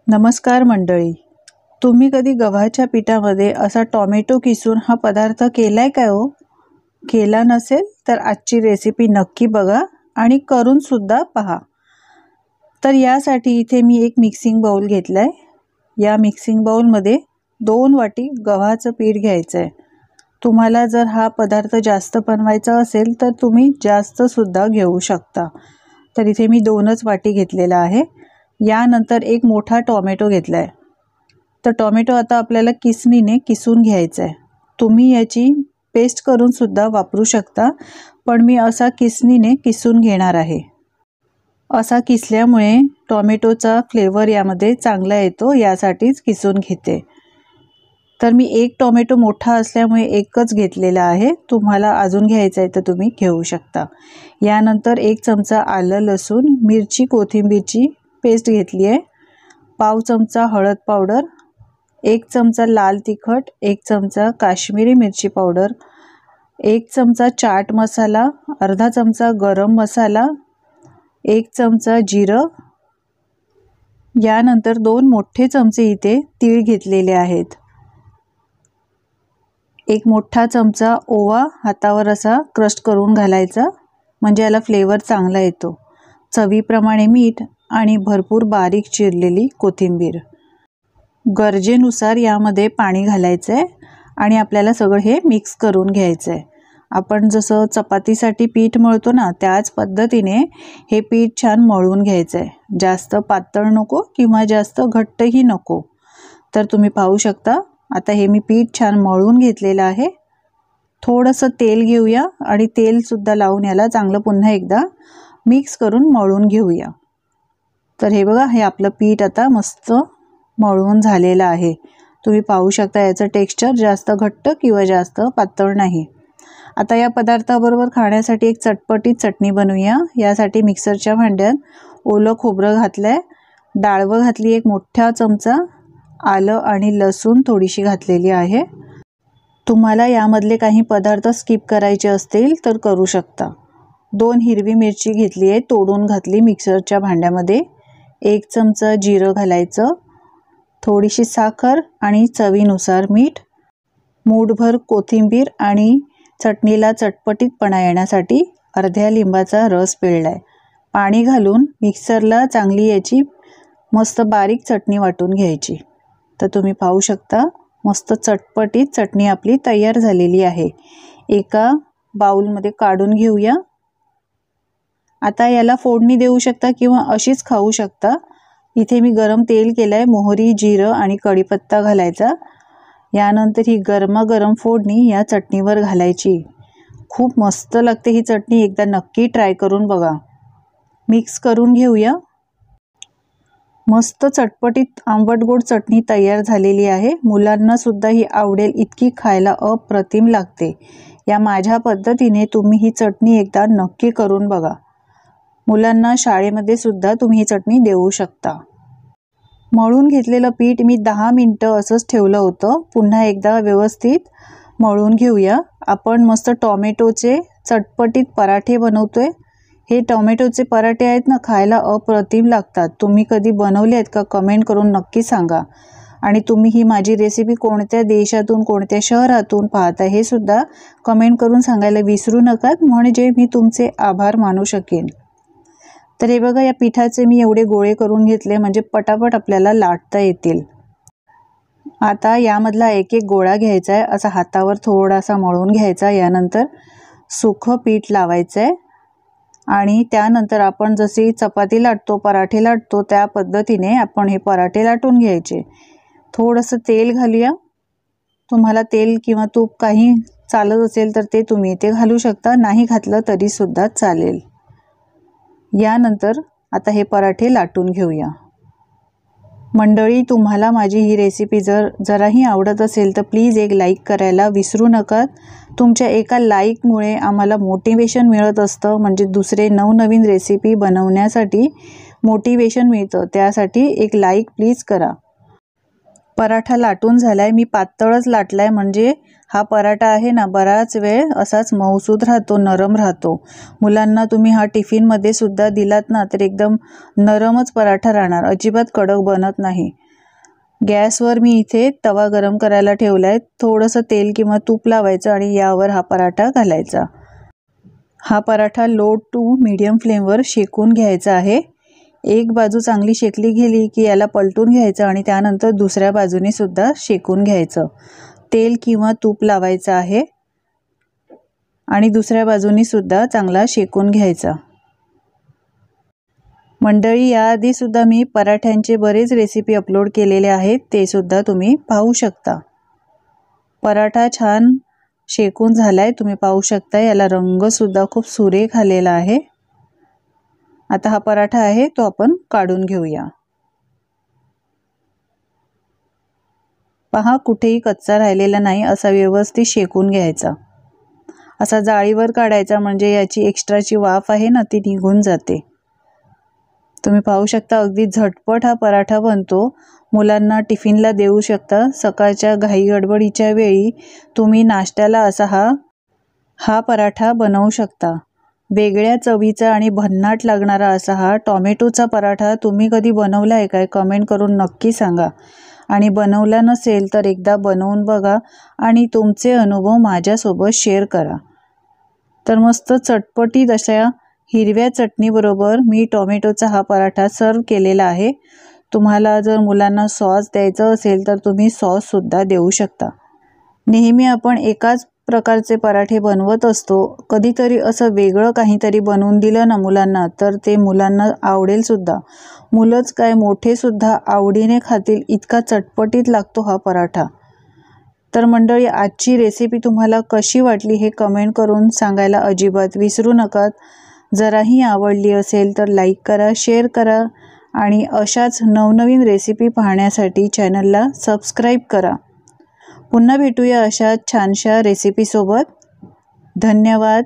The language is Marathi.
नमस्कार मंडळी, तुम्ही कधी गव्हाच्या पिठामध्ये असा टोमॅटो किसून हा पदार्थ केलाय काय हो? केला नसेल तर आजची रेसिपी नक्की बघा आणि करून सुद्धा पहा। तर यासाठी इथे मी एक मिक्सिंग बाउल घेतलाय। या मिक्सिंग बाउलमध्ये 2 वाटी गव्हाचं पीठ घ्यायचं आहे। तुम्हाला जर हा पदार्थ जास्त बनवायचा असेल तर तुम्ही जास्त सुद्धा घेऊ शकता। तर इथे मी 2च वाटी घेतलेला आहे। यानंतर एक मोठा टोमॅटो घेतलाय। तर टोमॅटो आता आपल्याला किसणीने किसून घ्यायचा आहे। तुम्ही याची पेस्ट करून सुद्धा वापरू शकता, पण मी असा किसणीने किसून घेणार आहे। असा किसल्यामुळे टोमॅटोचा फ्लेवर यामध्ये चांगला येतो, यासाठीच किसून घेते। तर मी एक टोमॅटो मोठा असल्यामुळे एकच घेतलेला आहे। तुम्हाला अजून घ्यायचा आहे तर तुम्ही घेऊ शकता। यानंतर 1 चमचा आलं लसूण मिरची कोथिंबीरची पेस्ट घेतली आहे। पाव चमचा हळद पावडर, 1 चमचा लाल तिखट, 1 चमचा काश्मीरी मिरची पावडर, 1 चमचा चाट मसाला, अर्धा चमचा गरम मसाला, 1 चमचा जिरं। यानंतर 2 मोठे चमचे इथे तीळ घेतलेले आहेत। 1 मोठा चमचा ओवा हातावर असा क्रश करून घालायचा, म्हणजे याला फ्लेवर चांगला येतो। चवीप्रमाणे मीठ आणि भरपूर बारीक चिरलेली कोथिंबीर। गरजेनुसार यामध्ये पाणी घालायचं आहे आणि आपल्याला सगळं हे मिक्स करून घ्यायचं आहे। आपण जसं चपातीसाठी पीठ मळतो ना, त्याच पद्धतीने हे पीठ छान मळून घ्यायचं आहे। जास्त पातळ नको किंवा जास्त घट्टही नको। तर तुम्ही पाहू शकता आता हे मी पीठ छान मळून घेतलेलं आहे। थोडंसं तेल घेऊया आणि तेल सुद्धा लावून याला चांगलं पुन्हा एकदा मिक्स करून मळून घेऊया। तर हे बघा, हे आपलं पीठ आता मस्त मळून झालेलं आहे। तुम्ही पाहू शकता याचं टेक्स्चर जास्त घट्ट किंवा जास्त पातळ नाही। आता या पदार्थाबरोबर खाण्यासाठी एक चटपटीत चटणी बनवूया। यासाठी मिक्सरच्या भांड्यात ओलं खोबरं घातलंय, डाळवं घातली 1 मोठा चमचा, आलं आणि लसूण थोडीशी घातलेली आहे। तुम्हाला यामधले काही पदार्थ स्किप करायचे असतील तर करू शकता। 2 हिरवी मिरची घेतली आहे, तोडून घातली मिक्सरच्या भांड्यामध्ये। 1 चमचा जिरं घालायचं, थोडीशी साखर आणि चवीनुसार मीठ, मूठभर कोथिंबीर आणि चटणीला चटपटीतपणा येण्यासाठी अर्ध्या लिंबाचा रस पिळलाय। पाणी घालून मिक्सरला चांगली याची मस्त बारीक चटणी वाटून घ्यायची। तर तुम्ही पाहू शकता मस्त चटपटीत चटणी आपली तयार झालेली आहे। एका बाउलमध्ये काढून घेऊया। आता याला फोडणी देऊ शकता किंवा अशीच खाऊ शकता। इथे मी गरम तेल केलंय, मोहरी, जिरं आणि कढीपत्ता घालायचा। यानंतर ही गरमागरम फोडणी या चटणीवर घालायची। खूप मस्त लागते ही चटणी, एकदा नक्की ट्राय करून बघा। मिक्स करून घेऊया। मस्त चटपटीत आंबट गोड चटणी तयार झालेली आहे। मुलांना सुद्धा ही आवडेल इतकी खायला अप्रतिम लागते। या माझ्या पद्धतीने तुम्ही ही चटणी एकदा नक्की करून बघा। मुलांना शाळेमध्ये सुद्धा तुम्ही ही चटणी देऊ शकता। मळून घेतलेलं पीठ मी 10 मिनिटं असंच ठेवलं होतं। पुन्हा एकदा व्यवस्थित मळून घेऊया। आपण मस्त टोमॅटोचे चटपटीत पराठे बनवतोय। हे टोमॅटोचे पराठे आहेत ना, खायला अप्रतिम लागतात। तुम्ही कधी बनवले आहेत का? कमेंट करून नक्की सांगा। आणि तुम्ही ही माझी रेसिपी कोणत्या देशातून, कोणत्या शहरातून पाहता हे सुद्धा कमेंट करून सांगायला विसरू नका, म्हणजे मी तुमचे आभार मानू शकेन। तर हे बघा, या पिठाचे मी एवढे गोळे करून घेतले, म्हणजे पटापट आपल्याला लाटता येतील। आता यामधला एक एक गोळा घ्यायचा आहे, असा हातावर थोडासा मळून घ्यायचा। यानंतर सुखं पीठ लावायचं आहे आणि त्यानंतर आपण जशी चपाती लाटतो, पराठे लाटतो, त्या पद्धतीने आपण हे पराठे लाटून घ्यायचे। थोडंसं तेल घालूया। तुम्हाला तेल किंवा तूप काही चालत असेल तर ते तुम्ही इथे घालू शकता, नाही घातलं तरी सुद्धा चालेल। यानंतर आता हे पराठे लाटून घेऊया। मंडळी, तुम्हाला माझी ही रेसिपी जराही आवडत असेल तर प्लीज एक लाईक करायला विसरू नका। तुमच्या एका लाईकमुळे आम्हाला मोटिवेशन मिळत असतं, म्हणजे दुसरे नवनवीन रेसिपी बनवण्यासाठी मोटिवेशन मिळतं। त्यासाठी एक लाईक प्लीज करा। पराठा लाटून झालाय, मी पातळच लाटलाय म्हणजे हा पराठा आहे ना बराच वेळ असाच मऊसूद राहतो, नरम राहतो. मुलांना तुम्ही हा टिफिनमध्ये सुद्धा दिलात ना तर एकदम नरमच पराठा राहणार, अजिबात कडक बनत नाही. गॅसवर मी इथे तवा गरम करायला ठेवलाय. थोडंसं तेल किंवा तूप लावायचं आणि यावर हा पराठा घालायचा. हा पराठा लो टू मीडियम फ्लेमवर शेकून घ्यायचा आहे. एक बाजू चांगली शेकली गेली की याला पलटून घ्यायचं आणि त्यानंतर दुसऱ्या बाजूने सुद्धा शेकून घ्यायचं. तेल किंवा तूप लावायचं आहे आणि दुसऱ्या बाजूनी सुद्धा चांगला शेकून घ्यायचा. मंडळी, याआधी सुद्धा मी पराठ्यांचे बरेच रेसिपी अपलोड केलेले आहेत, ते सुद्धा तुम्ही पाहू शकता. पराठा छान शेकून झालाय, तुम्ही पाहू शकता. याला रंग सुद्धा खूप सुरेख आलेला आहे. आता हा पराठा आहे तो आपण काढून घेऊया. पहा, कुठेही कच्चा राहिलेला नाही, असा व्यवस्थित शेकून घ्यायचा. असा जाळीवर काढायचा म्हणजे याची एक्स्ट्राची वाफ आहे ना ती निघून जाते. तुम्ही पाहू शकता अगदी झटपट हा पराठा बनतो. मुलांना टिफिनला देऊ शकता. सकाळच्या घाई गडबडीच्या वेळी तुम्ही नाश्त्याला असा हा पराठा बनवू शकता. वेगळ्या चवीचा आणि भन्नाट लागणारा असा हा टोमॅटोचा पराठा तुम्ही कधी बनवला आहे काय? कमेंट करून नक्की सांगा. आणि बनवला नसेल तर एकदा बनवून बघा आणि तुमचे अनुभव माझ्यासोबत शेअर करा. तर मस्त चटपटीत अशा हिरव्या चटणीबरोबर मी टोमॅटोचा हा पराठा सर्व केलेला आहे. तुम्हाला जर मुलांना सॉस द्यायचं असेल तर तुम्ही सॉससुद्धा देऊ शकता. नेहमी आपण एकाच प्रकारचे पराठे बनवत असतो. कधीतरी असं वेगळं काहीतरी बनवून दिलं ना मुलांना तर ते मुलांना आवडेल सुद्धा. मुलंच काय मोठे सुद्धा आवडीने खातील, इतका चटपटीत लागतो हा पराठा. तर मंडळी, आजची रेसिपी तुम्हाला कशी वाटली हे कमेंट करून सांगायला अजिबात विसरू नका. जराही आवडली असेल तर लाईक करा, शेअर करा आणि अशाच नवनवीन रेसिपी पाहण्यासाठी चॅनलला सबस्क्राईब करा. पुन्हा भेटूया अशा छानशा रेसिपीसोबत. धन्यवाद.